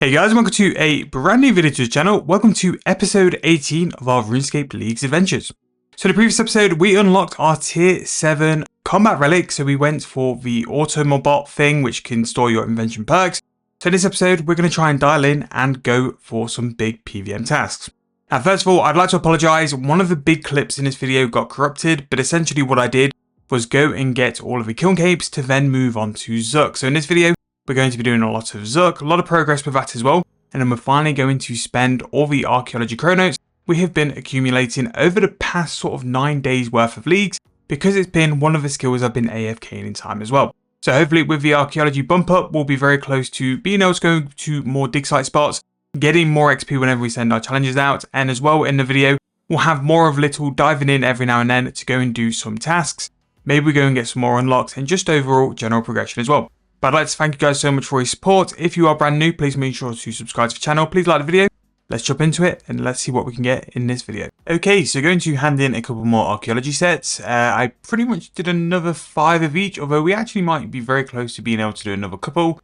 Hey guys, welcome to a brand new video to the channel. Welcome to episode 18 of our Runescape League's adventures. So in the previous episode, we unlocked our tier 7 combat relic. So we went for the automobot thing, which can store your invention perks. So in this episode, we're going to try and dial in and go for some big PVM tasks. Now, first of all, I'd like to apologize. One of the big clips in this video got corrupted, but essentially what I did was go and get all of the kiln capes to then move on to Zuck. So in this video, we're going to be doing a lot of Zuck, a lot of progress with that as well, and then we're finally going to spend all the Archaeology chronotes we have been accumulating over the past sort of 9 days worth of leagues, because it's been one of the skills I've been AFKing in time as well. So hopefully with the Archaeology bump up, we'll be very close to being able to go to more dig site spots, getting more XP whenever we send our challenges out, and as well in the video, we'll have more of little diving in every now and then to go and do some tasks. Maybe we go and get some more unlocks and just overall general progression as well. But I'd like to thank you guys so much for your support. If you are brand new, please make sure to subscribe to the channel. Please like the video. Let's jump into it and let's see what we can get in this video. Okay, so going to hand in a couple more Archaeology sets. I pretty much did another 5 of each, although we actually might be very close to being able to do another couple.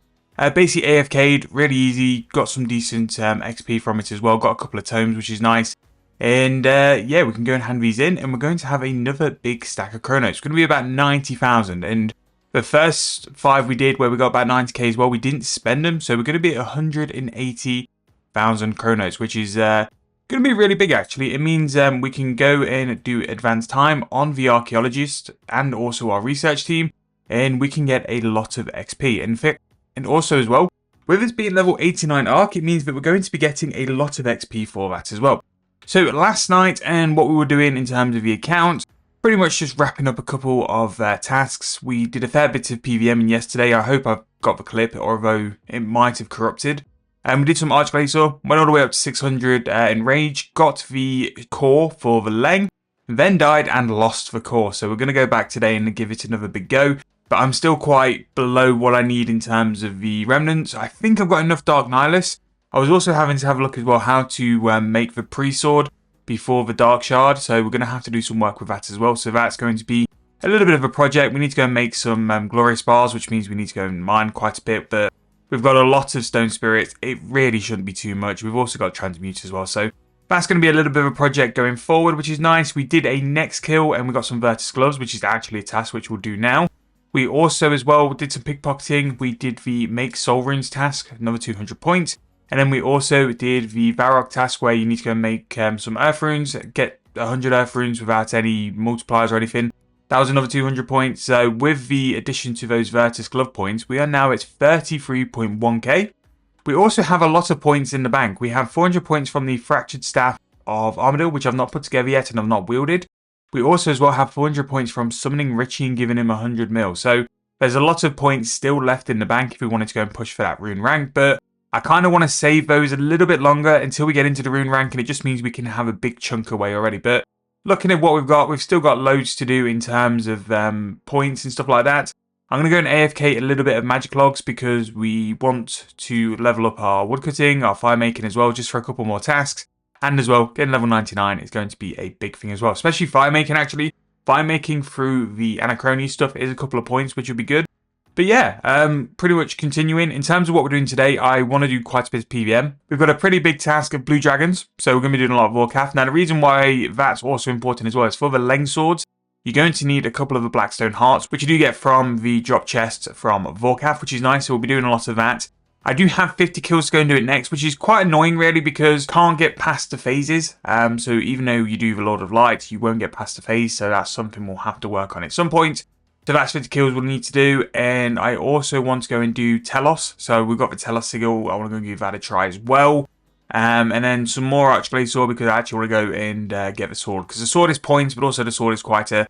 Basically AFK'd, really easy, got some decent XP from it as well. Got a couple of tomes, which is nice. And yeah, we can go and hand these in, and we're going to have another big stack of chronotes. It's going to be about 90,000, and the first 5 we did, where we got about 90k as well, we didn't spend them, so we're going to be at 180,000 chronotes, which is going to be really big actually. It means we can go and do advanced time on the archaeologist and also our research team, and we can get a lot of XP. And also as well, with us being level 89 arc, it means that we're going to be getting a lot of XP for that as well. So last night and what we were doing in terms of the account, pretty much just wrapping up a couple of tasks. We did a fair bit of PVM yesterday. I hope I've got the clip, although it might have corrupted. We did some Archeology, went all the way up to 600 in rage, got the core for the Leng, then died and lost the core. So we're going to go back today and give it another big go. But I'm still quite below what I need in terms of the remnants. I think I've got enough Dark Nihilus. I was also having to have a look as well how to make the pre-sword before the Dark Shard, so we're going to have to do some work with that as well. So that's going to be a little bit of a project. We need to go and make some glorious bars, which means we need to go and mine quite a bit, but we've got a lot of stone spirits. It really shouldn't be too much. We've also got transmute as well, so that's going to be a little bit of a project going forward, which is nice. We did a next kill and we got some Virtus gloves, which is actually a task which we'll do now. We also as well did some pickpocketing. We did the make soul runes task, another 200 points. And then we also did the Varrock task where you need to go and make some earth runes, get 100 earth runes without any multipliers or anything. That was another 200 points. So with the addition to those Virtus glove points, we are now at 33.1k. We also have a lot of points in the bank. We have 400 points from the fractured staff of Armadillo, which I've not put together yet and I've not wielded. We also as well have 400 points from summoning Richie and giving him 100 mil. So there's a lot of points still left in the bank if we wanted to go and push for that rune rank, but I kind of want to save those a little bit longer until we get into the rune rank, and it just means we can have a big chunk away already. But looking at what we've still got loads to do in terms of points and stuff like that. I'm going to go and AFK a little bit of magic logs because we want to level up our woodcutting, our fire making as well, just for a couple more tasks. And as well, getting level 99 is going to be a big thing as well, especially fire making actually. Fire making through the Anachrony stuff is a couple of points, which would be good. But yeah, pretty much continuing. In terms of what we're doing today, I want to do quite a bit of PVM. We've got a pretty big task of blue dragons, so we're going to be doing a lot of Warcraft. Now, the reason why that's also important as well is for the Leng swords, you're going to need a couple of the Blackstone hearts, which you do get from the drop chest from Vorkath, which is nice, so we'll be doing a lot of that. I do have 50 kills to go and do it next, which is quite annoying really because can't get past the phases. So even though you do the Lord of Light, you won't get past the phase, so that's something we'll have to work on at some point. So that's 50 kills we'll need to do, and I also want to go and do Telos. So we've got the Telos sigil, I want to go and give that a try as well. And then some more Archblade sword because I actually want to go and get the sword. Because the sword is points, but also the sword is quite a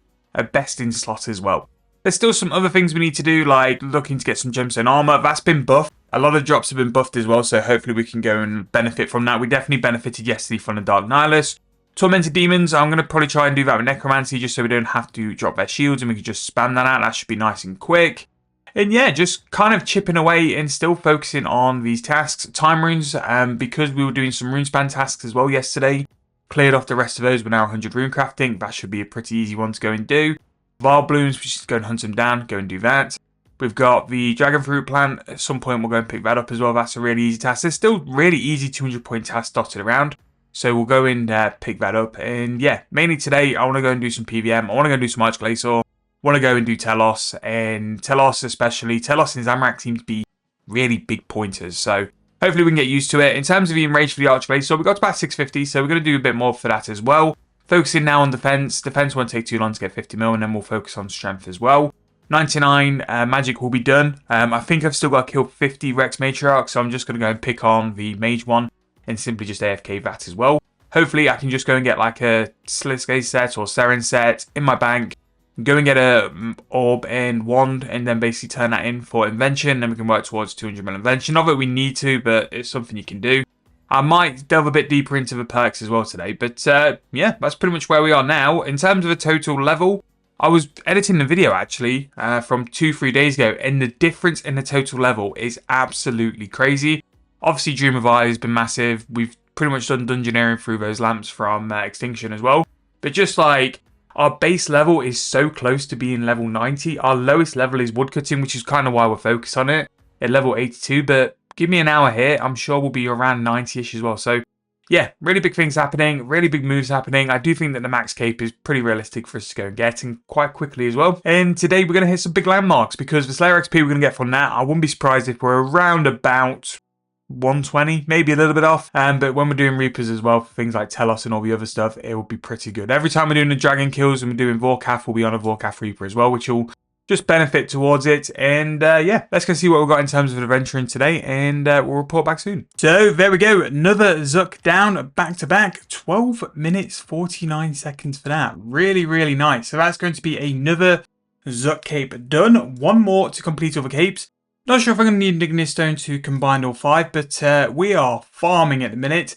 best in slot as well. There's still some other things we need to do, like looking to get some gemstone armor. That's been buffed. A lot of drops have been buffed as well, so hopefully we can go and benefit from that. We definitely benefited yesterday from the Dark Nihilus. Tormented Demons, I'm going to probably try and do that with Necromancy just so we don't have to drop their shields and we can just spam that out. That should be nice and quick. And yeah, just kind of chipping away and still focusing on these tasks. Time runes, because we were doing some runespan tasks as well yesterday. Cleared off the rest of those. We're now 100 rune crafting. That should be a pretty easy one to go and do. Vile blooms, we just go and hunt them down, go and do that. We've got the dragon fruit plant. At some point, we'll go and pick that up as well. That's a really easy task. There's still really easy 200-point tasks dotted around. So we'll go and pick that up. And yeah, mainly today, I want to go and do some PVM. I want to go and do some Archaeology. I want to go and do Telos. And Telos especially. Telos and Zamrak seem to be really big pointers. So hopefully we can get used to it. In terms of the enrage for the Archaeology, we got to about 650. So we're going to do a bit more for that as well. Focusing now on defense. Defense won't take too long to get 50 mil. And then we'll focus on strength as well. 99 magic will be done. I think I've still got to kill 50 Rex Matriarchs, so I'm just going to go and pick on the mage one and simply just AFK that as well. Hopefully I can just go and get like a Sliske set or Seren set in my bank, go and get a orb and wand, and then basically turn that in for invention, and we can work towards 200 mil invention. Not that we need to, but it's something you can do. I might delve a bit deeper into the perks as well today, but yeah, that's pretty much where we are now. In terms of the total level, I was editing the video actually from 2-3 days ago, and the difference in the total level is absolutely crazy. Obviously, Dream of Eye has been massive. We've pretty much done dungeoneering through those lamps from Extinction as well. But just like our base level is so close to being level 90. Our lowest level is woodcutting, which is kind of why we're focused on it at level 82. But give me an hour here, I'm sure we'll be around 90-ish as well. So yeah, really big things happening, really big moves happening. I do think that the max cape is pretty realistic for us to go and get, and quite quickly as well. And today we're going to hit some big landmarks, because the Slayer XP we're going to get from that, I wouldn't be surprised if we're around about 120, maybe a little bit off. But when we're doing Reapers as well, for things like Telos and all the other stuff, it will be pretty good. Every time we're doing the dragon kills and we're doing Vorkath, we'll be on a Vorkath Reaper as well, which will just benefit towards it. And yeah, let's go see what we've got in terms of adventuring today, and we'll report back soon. So there we go, another Zuck down back to back. 12 minutes 49 seconds for that. Really, really nice. So that's going to be another Zuck cape done. One more to complete all the capes. Not sure if I'm going to need an Ignis Stone to combine all 5, but we are farming at the minute.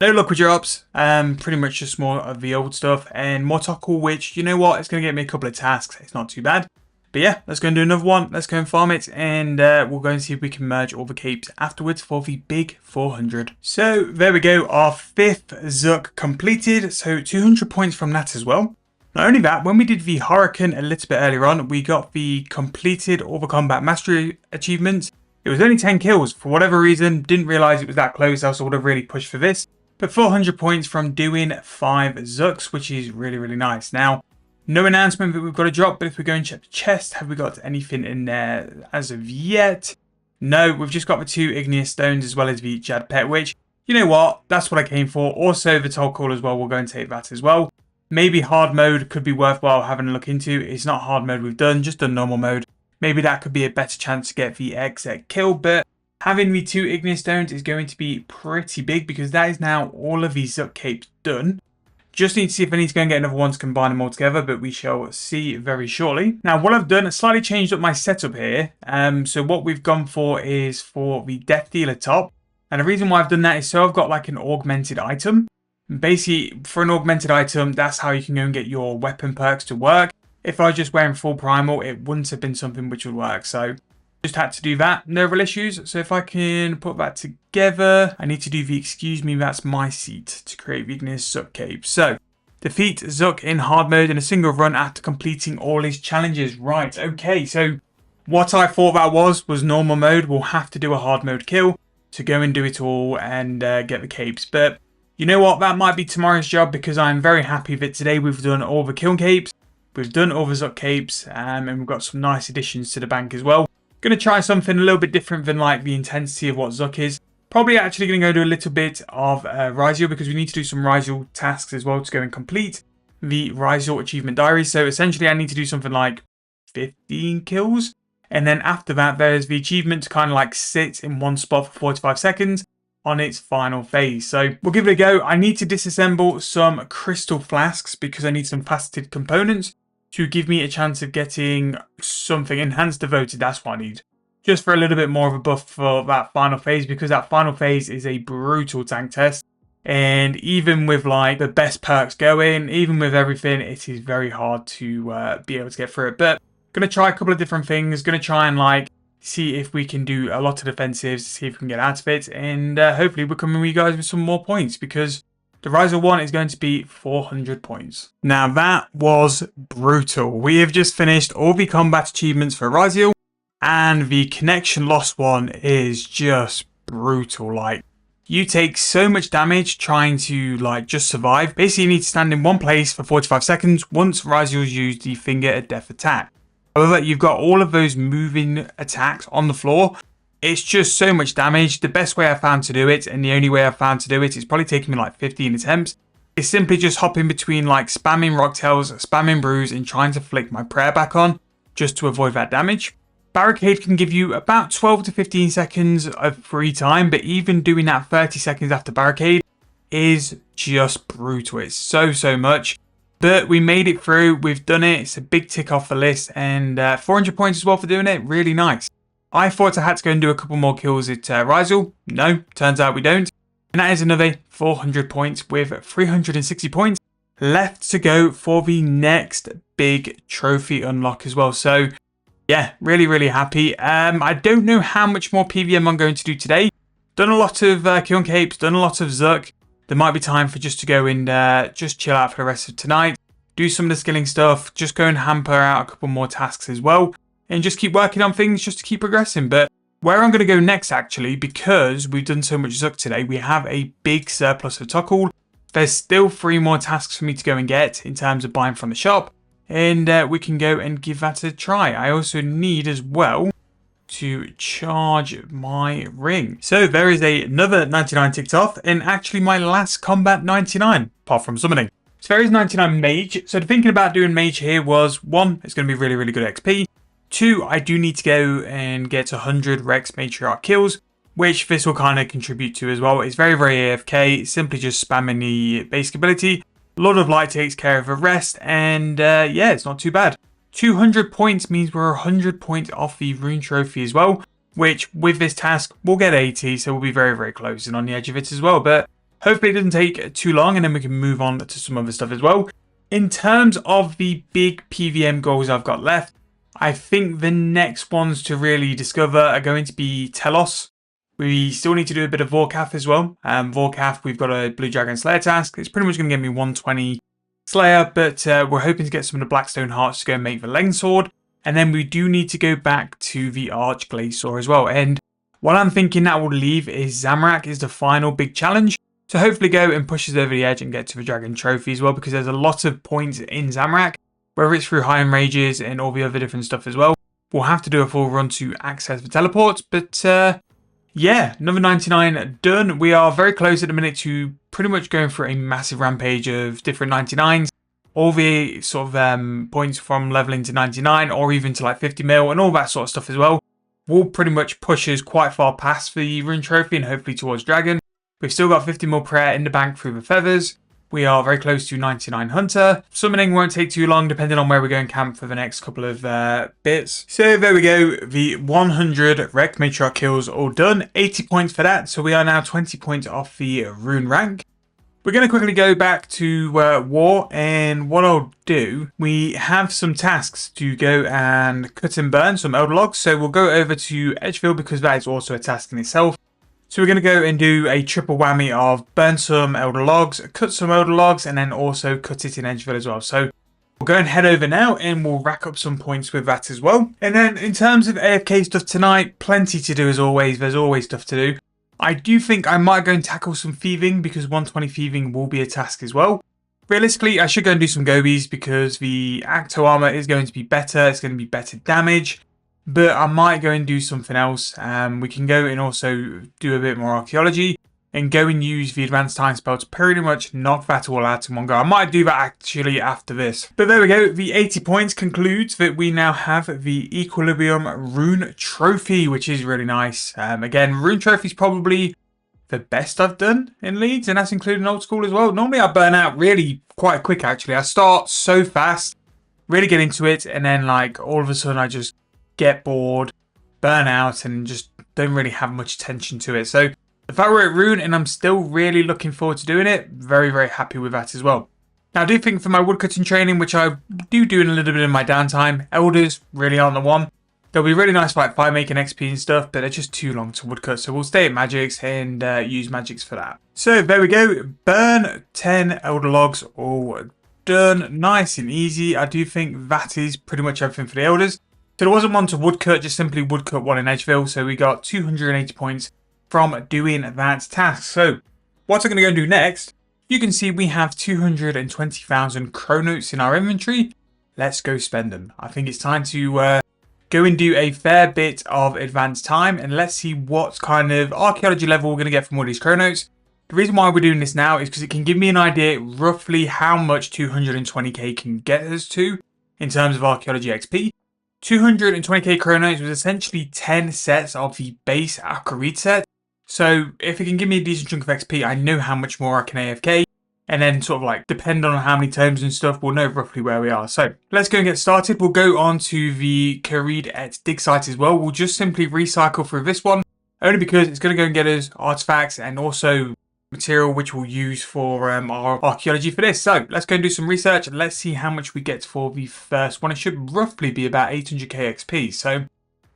No luck with drops, pretty much just more of the old stuff, and more Tockle, which, you know what, it's going to get me a couple of tasks. It's not too bad. But yeah, let's go and do another one. Let's go and farm it, and we'll go and see if we can merge all the capes afterwards for the big 400. So there we go, our 5th Zuck completed. So 200 points from that as well. Not only that, when we did the Hurricane a little bit earlier on, we got the completed all the combat mastery achievements. It was only 10 kills. For whatever reason, didn't realise it was that close, else I would have really pushed for this. But 400 points from doing 5 Zucks, which is really, really nice. Now, no announcement that we've got to drop, but if we go and check the chest, have we got anything in there as of yet? No, we've just got the 2 Igneous Stones as well as the Jad Pet, which, you know what, that's what I came for. Also, the Toll Call as well, we'll go and take that as well. Maybe hard mode could be worthwhile having a look into. It's not hard mode we've done, just done normal mode. Maybe that could be a better chance to get the exec kill, but having the 2 Igneous Stones is going to be pretty big, because that is now all of these Zuck capes done. Just need to see if I need to go and get another one to combine them all together, but we shall see very shortly. Now, what I've done, I slightly changed up my setup here. So what we've gone for is for the Death Dealer top. And the reason why I've done that is so I've got like an augmented item. Basically, for an augmented item, that's how you can go and get your weapon perks to work. If I was just wearing full primal, it wouldn't have been something which would work. So just had to do that, no real issues. So if I can put that together, I need to do the excuse me, that's my seat to create the Ignis Zuck cape. So defeat Zuck in hard mode in a single run after completing all his challenges. Right, okay, so what I thought that was normal mode. We'll have to do a hard mode kill to go and do it all and get the capes. But you know what, that might be tomorrow's job, because I'm very happy that today we've done all the kiln capes, we've done all the Zuck capes, and we've got some nice additions to the bank as well. Going to try something a little bit different than like the intensity of what Zuck is. Probably actually going to go do a little bit of Rasial, because we need to do some Rasial tasks as well to go and complete the Rasial achievement diary. So essentially I need to do something like 15 kills. And then after that, there's the achievement to kind of like sit in one spot for 45 seconds on its final phase. So we'll give it a go. I need to disassemble some crystal flasks, because I need some faceted components to give me a chance of getting something enhanced devoted. That's what I need. Just for a little bit more of a buff for that final phase, because that final phase is a brutal tank test. And even with like the best perks going, even with everything, it is very hard to be able to get through it. But going to try a couple of different things. Going to try and like see if we can do a lot of defensives, see if we can get out of it. And hopefully we'll come with you guys with some more points, because the Rasial one is going to be 400 points. Now that was brutal. We have just finished all the combat achievements for Rasial. And the connection loss one is just brutal. Like, you take so much damage trying to like just survive. Basically, you need to stand in one place for 45 seconds once Rasial's used the finger of death attack. However, you've got all of those moving attacks on the floor. It's just so much damage. The best way I found to do it, and the only way I found to do it, it's probably taking me like 15 attempts, is simply just hopping between like spamming rocktails, spamming brews, and trying to flick my prayer back on just to avoid that damage. Barricade can give you about 12 to 15 seconds of free time, but even doing that 30 seconds after barricade is just brutal. It's so much. But we made it through, we've done it, it's a big tick off the list, and 400 points as well for doing it, really nice. I thought I had to go and do a couple more kills at Rasial. No, turns out we don't. And that is another 400 points with 360 points left to go for the next big trophy unlock as well. So yeah, really happy. I don't know how much more PVM I'm going to do today. Done a lot of kiln capes, done a lot of Zuck. There might be time for just to go and just chill out for the rest of tonight. Do some of the skilling stuff, just go and hamper out a couple more tasks as well. And just keep working on things just to keep progressing. But where I'm going to go next, actually, because we've done so much Zuck today, we have a big surplus of Tokkul. There's still 3 more tasks for me to go and get in terms of buying from the shop. And we can go and give that a try. I also need as well to charge my ring. So there is another 99 ticked off, and actually my last combat 99, apart from summoning. So there is 99 mage. So thinking about doing mage here was, 1, it's going to be really good XP. 2, I do need to go and get 100 Rex Matriarch kills, which this will kind of contribute to as well. It's very AFK, simply just spamming the basic ability. A lot of light takes care of the rest, and yeah, it's not too bad. 200 points means we're 100 points off the rune trophy as well, which with this task, we'll get 80, so we'll be very close and on the edge of it as well. But hopefully it doesn't take too long, and then we can move on to some other stuff as well. In terms of the big PVM goals I've got left, I think the next ones to really discover are going to be Telos. We still need to do a bit of Vorkath as well. Vorkath, we've got a Blue Dragon Slayer task. It's pretty much going to give me 120 Slayer, but we're hoping to get some of the Blackstone Hearts to go and make the Leng Sword. And then we do need to go back to the Arch Glacier as well. And what I'm thinking that will leave is Zamorak is the final big challenge. So hopefully go and push us over the edge and get to the Dragon Trophy as well, because there's a lot of points in Zamorak, whether it's through High Rages and all the other different stuff as well. We'll have to do a full run to access the teleports, but yeah, another 99 done. We are very close at the minute to pretty much going for a massive rampage of different 99s. All the sort of points from leveling to 99 or even to like 50 mil and all that sort of stuff as well will pretty much push us quite far past the rune trophy and hopefully towards Dragon. We've still got 50 mil prayer in the bank through the feathers. We are very close to 99 Hunter. Summoning won't take too long depending on where we go and camp for the next couple of bits. So there we go, the 100 Wreck Matriarch kills all done. 80 points for that, so we are now 20 points off the rune rank. We're going to quickly go back to war, and what I'll do, we have some tasks to go and cut and burn some elder logs. So we'll go over to Edgefield because that is also a task in itself. So we're going to go and do a triple whammy of burn some elder logs, cut some elder logs, and then also cut it in Edgefield as well. So we'll go and head over now and we'll rack up some points with that as well. And then in terms of AFK stuff tonight, plenty to do as always. There's always stuff to do. I do think I might go and tackle some thieving because 120 thieving will be a task as well. Realistically, I should go and do some gobies because the Acto armor is going to be better. It's going to be better damage. But I might go and do something else. We can go and also do a bit more archaeology and go and use the advanced time spell to pretty much knock that all out in one go. I might do that actually after this. But there we go. The 80 points concludes that we now have the Equilibrium Rune Trophy, which is really nice. Again, Rune Trophy is probably the best I've done in Leagues, and that's including old school as well. Normally I burn out really quite quick actually. I start so fast, really get into it, and then like all of a sudden I just get bored, burn out, and just don't really have much attention to it. So the fact we're at Rune and I'm still really looking forward to doing it, very happy with that as well. Now I do think for my woodcutting training, which I do in a little bit in my downtime, elders really aren't the one. They'll be really nice for like fire making XP and stuff, but they're just too long to woodcut, so we'll stay at magics and use magics for that. So there we go, burn 10 elder logs all done, nice and easy. I do think that is pretty much everything for the elders. So there wasn't one to woodcut, just simply woodcut one in Edgefield. So we got 280 points from doing that task. So what I'm going to go and do next, you can see we have 220,000 chronotes in our inventory. Let's go spend them. I think it's time to go and do a fair bit of advanced time, and let's see what kind of archaeology level we're going to get from all these chronotes. The reason why we're doing this now is because it can give me an idea roughly how much 220k can get us to in terms of archaeology XP. 220k chronotes was essentially 10 sets of the base Archeology set. So if it can give me a decent chunk of XP, I know how much more I can AFK. And then sort of like, depend on how many tomes and stuff, we'll know roughly where we are. So let's go and get started. We'll go on to the Careed at Dig site as well. We'll just simply recycle through this one, only because it's going to go and get us artifacts and also material which we'll use for our archaeology for this. So let's go and do some research and let's see how much we get for the first one. It should roughly be about 800k XP. So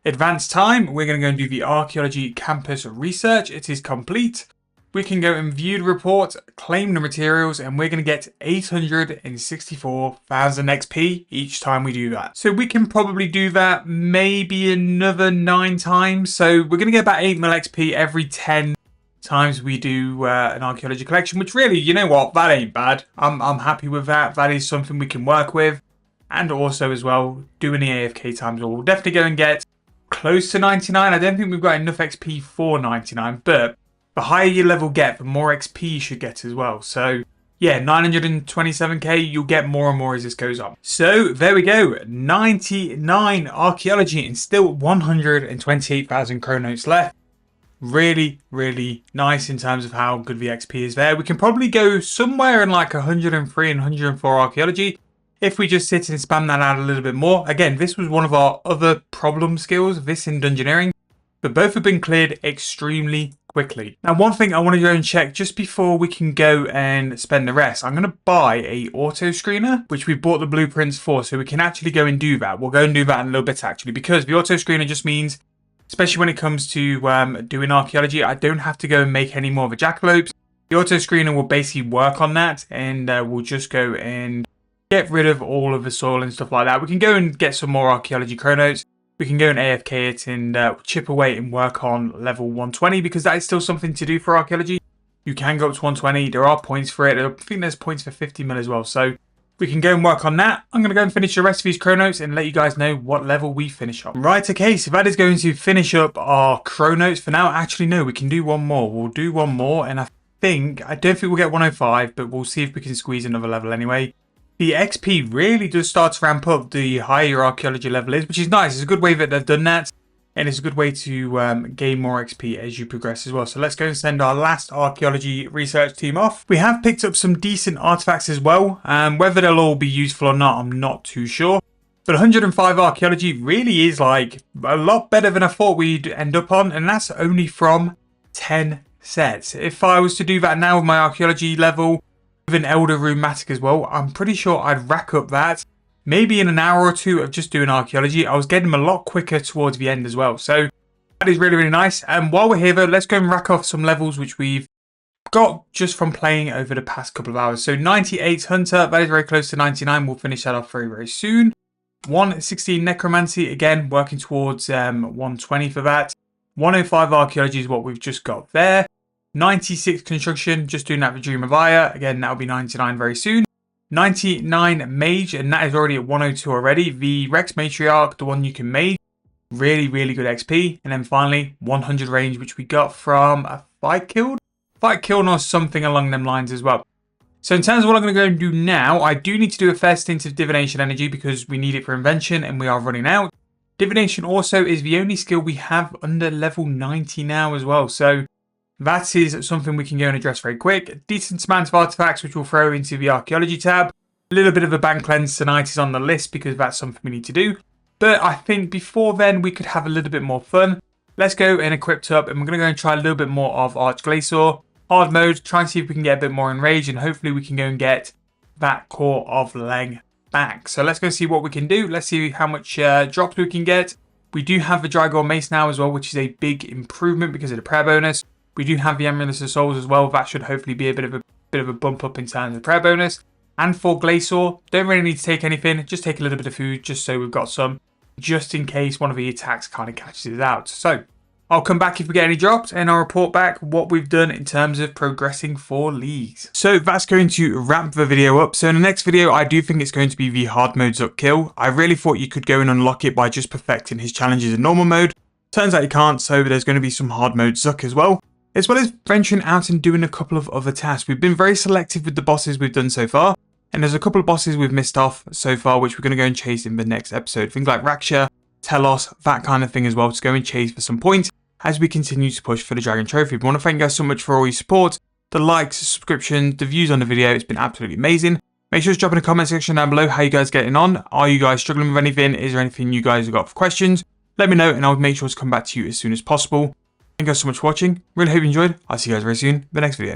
advanced time, we're going to go and do the archaeology campus research. It is complete. We can go and view the report, claim the materials, and we're going to get 864,000 XP each time we do that. So we can probably do that maybe another 9 times. So we're going to get about 8 mil XP every 10 times we do an archaeology collection, which really, you know what, that ain't bad. I'm happy with that. That is something we can work with. And also as well, doing the AFK times, we'll definitely go and get close to 99. I don't think we've got enough XP for 99, but the higher your level get, the more XP you should get as well. So yeah, 927k, you'll get more and more as this goes on. So there we go, 99 archaeology and still 128,000 chronotes left. Really, really nice in terms of how good the XP is there. We can probably go somewhere in like 103 and 104 archaeology if we just sit and spam that out a little bit more. Again, this was one of our other problem skills, this in dungeoneering, but both have been cleared extremely quickly. Now, one thing I want to go and check just before we can go and spend the rest, I'm going to buy a auto screener, which we bought the blueprints for, so we can actually go and do that. We'll go and do that in a little bit actually, because the auto screener just means, especially when it comes to doing archaeology, I don't have to go and make any more of the jackalopes. The auto screener will basically work on that, and we'll just go and get rid of all of the soil and stuff like that. We can go and get some more archaeology chronotes. We can go and AFK it and chip away and work on level 120, because that is still something to do for archaeology. You can go up to 120. There are points for it. I think there's points for 50 mil as well. So we can go and work on that. I'm going to go and finish the rest of these chronotes and let you guys know what level we finish up. Right, okay, so that is going to finish up our chronotes for now. Actually, no, we can do one more. We'll do one more, and I don't think we'll get 105, but we'll see if we can squeeze another level anyway. The XP really does start to ramp up the higher your archaeology level is, which is nice. It's a good way that they've done that, and it's a good way to gain more XP as you progress as well. So let's go and send our last archaeology research team off. We have picked up some decent artifacts as well. Whether they'll all be useful or not, I'm not too sure. But 105 archaeology really is like a lot better than I thought we'd end up on, and that's only from 10 sets. If I was to do that now with my archaeology level, with an Elder Runic as well, I'm pretty sure I'd rack up that maybe in an hour or two of just doing archaeology. I was getting them a lot quicker towards the end as well. So that is really, really nice. And while we're here though, let's go and rack off some levels which we've got just from playing over the past couple of hours. So 98 Hunter, that is very close to 99. We'll finish that off very, very soon. 116 Necromancy, again, working towards 120 for that. 105 Archaeology is what we've just got there. 96 Construction, just doing that for Dream of Aya. Again, that'll be 99 very soon. 99 Mage, and that is already at 102 already. The Rex Matriarch, the one you can mage. Really, really good XP. And then finally, 100 range, which we got from a Fight Kiln? Fight Kiln or something along them lines as well. So in terms of what I'm going to go and do now, I do need to do a fair stint of Divination Energy because we need it for Invention and we are running out. Divination also is the only skill we have under level 90 now as well. So that is something we can go and address very quick. A decent amount of artifacts which we'll throw into the Archaeology tab. A little bit of a bank cleanse tonight is on the list because that's something we need to do. But I think before then we could have a little bit more fun. Let's go and equip up, and we're going to go and try a little bit more of Archglacier. Hard mode, try and see if we can get a bit more enraged, and hopefully we can go and get that core of length back. So let's go see what we can do. Let's see how much drops we can get. We do have the Drygore Mace now as well, which is a big improvement because of the prayer bonus. We do have the Amulet of Souls as well. That should hopefully be a bit of a bump up in terms of prayer bonus. And for Glacier, don't really need to take anything. Just take a little bit of food just so we've got some. just in case one of the attacks kind of catches it out. So I'll come back if we get any drops, and I'll report back what we've done in terms of progressing 4 leagues. So that's going to wrap the video up. So in the next video, I do think it's going to be the hard mode Zuck kill. I really thought you could go and unlock it by just perfecting his challenges in normal mode. Turns out you can't, so there's going to be some hard mode Zuck as well as venturing out and doing a couple of other tasks. We've been very selective with the bosses we've done so far, and there's a couple of bosses we've missed off so far, which we're going to go and chase in the next episode. Things like Rasial, Telos, that kind of thing as well, to go and chase for some points as we continue to push for the Dragon Trophy. We want to thank you guys so much for all your support, the likes, subscriptions, the views on the video. It's been absolutely amazing. Make sure to drop in the comment section down below how you guys getting on. Are you guys struggling with anything? Is there anything you guys have got for questions? Let me know and I'll make sure to come back to you as soon as possible. Thank you guys so much for watching. Really hope you enjoyed. I'll see you guys very soon in the next video.